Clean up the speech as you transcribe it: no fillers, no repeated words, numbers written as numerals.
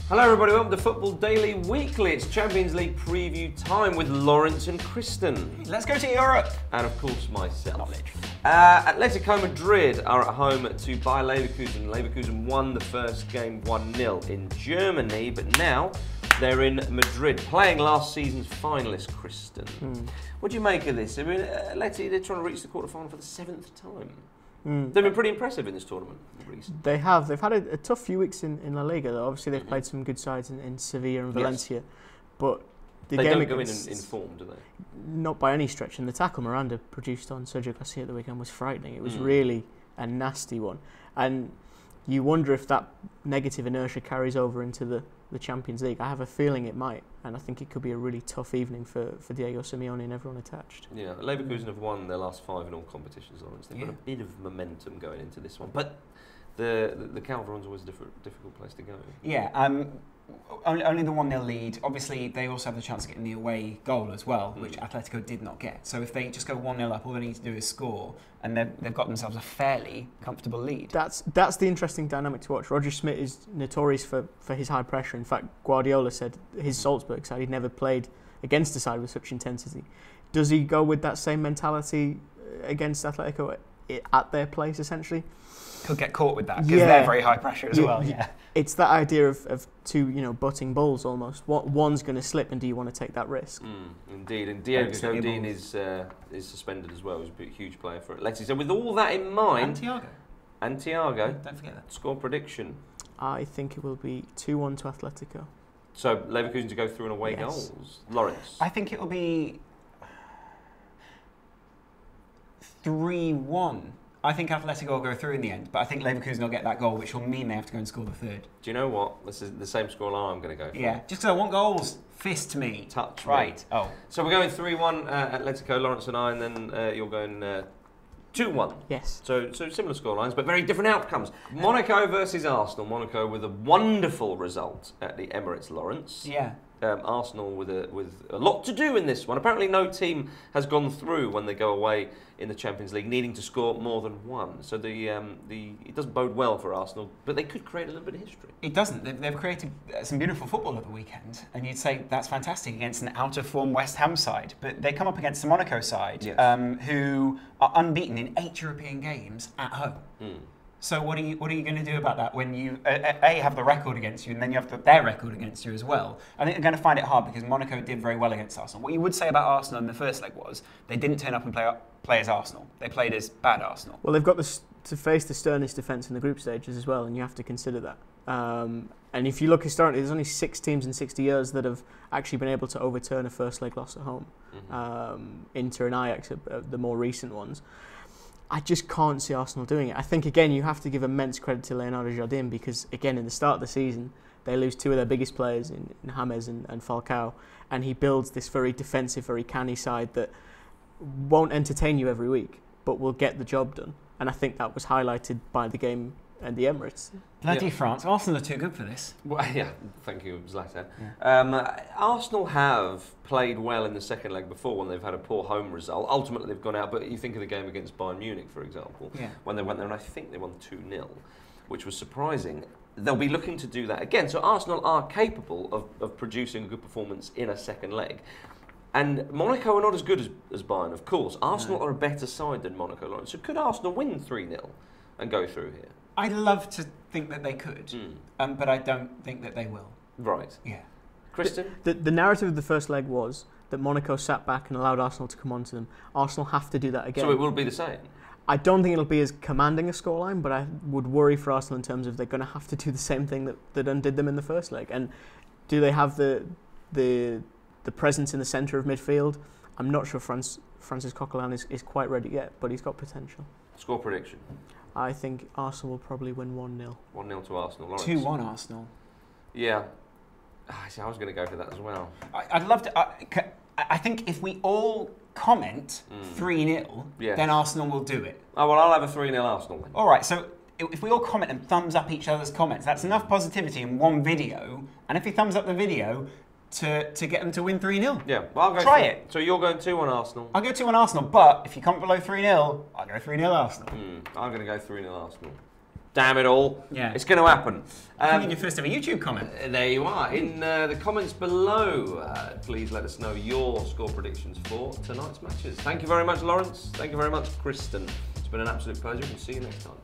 Hello everybody, welcome to Football Daily Weekly. It's Champions League preview time with Laurence and Kristan. Let's go to Europe. And of course myself. Atletico Madrid are at home to BAYER Leverkusen. Leverkusen won the first game 1-0 in Germany, but now they're in Madrid, playing last season's finalist, Kristan. What do you make of this? I mean, Atleti, they're trying to reach the quarterfinal for the 7th time. They've been pretty impressive in this tournament. They have. They've had a tough few weeks in La Liga, though. Obviously, they've played some good sides in Sevilla and Valencia. But the they game don't go in form, do they? Not by any stretch. And the tackle Miranda produced on Sergio Garcia at the weekend was frightening. It was really a nasty one. And you wonder if that negative inertia carries over into the Champions League. I have a feeling it might, and I think it could be a really tough evening for Diego Simeone and everyone attached. Yeah, Leverkusen have won their last 5 in all competitions, Laurence. They've got a bit of momentum going into this one, but the Calderon's always a difficult place to go. Yeah, only the 1-0 lead. Obviously, they also have the chance of getting the away goal as well, which Atletico did not get. So if they just go 1-0 up, all they need to do is score, and they've got themselves a fairly comfortable lead. That's the interesting dynamic to watch. Roger Schmidt is notorious for his high pressure. In fact, Guardiola said his Salzburg side, he'd never played against a side with such intensity. Does he go with that same mentality against Atletico at their place, essentially? Could get caught with that, because they're very high pressure as well. Yeah, it's that idea of two, butting bulls almost. One's going to slip, and do you want to take that risk? Indeed, and Diego Godin is suspended as well. He's a huge player for Atleti. So with all that in mind, and Thiago, don't forget that. Score prediction. I think it will be 2-1 to Atletico. So Leverkusen to go through and away goals. Laurence, I think it will be 3-1. I think Atletico will go through in the end, but I think Leverkusen will get that goal, which will mean they have to go and score the third. Do you know what? This is the same scoreline I'm going to go for. Yeah, just because I want goals. Fist me. Touch right. Me. Oh. So we're going 3-1 Atletico, Laurence and I, and then you're going 2-1. Yes. So similar scorelines, but very different outcomes. Monaco versus Arsenal. Monaco with a wonderful result at the Emirates, Laurence. Yeah. Arsenal with a lot to do in this one. Apparently no team has gone through when they go away in the Champions League needing to score more than one. So it doesn't bode well for Arsenal, but they could create a little bit of history. It doesn't. They've created some beautiful football at the weekend, and you'd say that's fantastic against an out-of-form West Ham side. But they come up against the Monaco side, who are unbeaten in 8 European games at home. So what are you going to do about that when you have the record against you, and then you have their record against you as well? I think they're going to find it hard because Monaco did very well against Arsenal. What you would say about Arsenal in the first leg was they didn't turn up and play as Arsenal. They played as bad Arsenal. Well, they've got to face the sternest defence in the group stages as well, and you have to consider that. And if you look historically, there's only 6 teams in 60 years that have actually been able to overturn a first leg loss at home. Inter and Ajax are the more recent ones. I just can't see Arsenal doing it. I think, again, you have to give immense credit to Leonardo Jardim because, again, in the start of the season, they lose 2 of their biggest players in James and Falcao, and he builds this very defensive, very canny side that won't entertain you every week, but will get the job done. And I think that was highlighted by the game at the Emirates. Bloody France. Arsenal are too good for this. Well, yeah, thank you, Zlatan. Yeah. Arsenal have played well in the second leg before when they've had a poor home result. Ultimately, they've gone out, but you think of the game against Bayern Munich, for example, when they went there, and I think they won 2-0, which was surprising. They'll be looking to do that again. So Arsenal are capable of producing a good performance in a second leg. And Monaco are not as good as Bayern, of course. Arsenal are a better side than Monaco, Laurence. So could Arsenal win 3-0 and go through here? I'd love to think that they could, but I don't think that they will. Right. Yeah. Kristan? The narrative of the first leg was that Monaco sat back and allowed Arsenal to come onto them. Arsenal have to do that again. So it will be the same? I don't think it'll be as commanding a scoreline, but I would worry for Arsenal in terms of they're going to have to do the same thing that undid them in the first leg. And do they have the presence in the centre of midfield? I'm not sure Francis Coquelin is quite ready yet, but he's got potential. Score prediction? I think Arsenal will probably win 1-0. 1-0 to Arsenal. Laurence? 2-1 Arsenal. Yeah. See, I was going to go for that as well. I'd love to... I think if we all comment 3-0, then Arsenal will do it. Oh, well, I'll have a 3-0 Arsenal then. All right, so if we all comment and thumbs up each other's comments, that's enough positivity in one video. And if you thumbs up the video, to get them to win 3-0. Yeah, well, I'll go Try it. So you're going 2-1 Arsenal. I'll go 2-1 Arsenal, but if you come below 3-0, I'll go 3-0 Arsenal. I'm going to go 3-0 Arsenal. Damn it all. Yeah. It's going to happen. In your first ever YouTube comment. There you are. In the comments below, please let us know your score predictions for tonight's matches. Thank you very much, Laurence. Thank you very much, Kristan. It's been an absolute pleasure. We'll see you next time.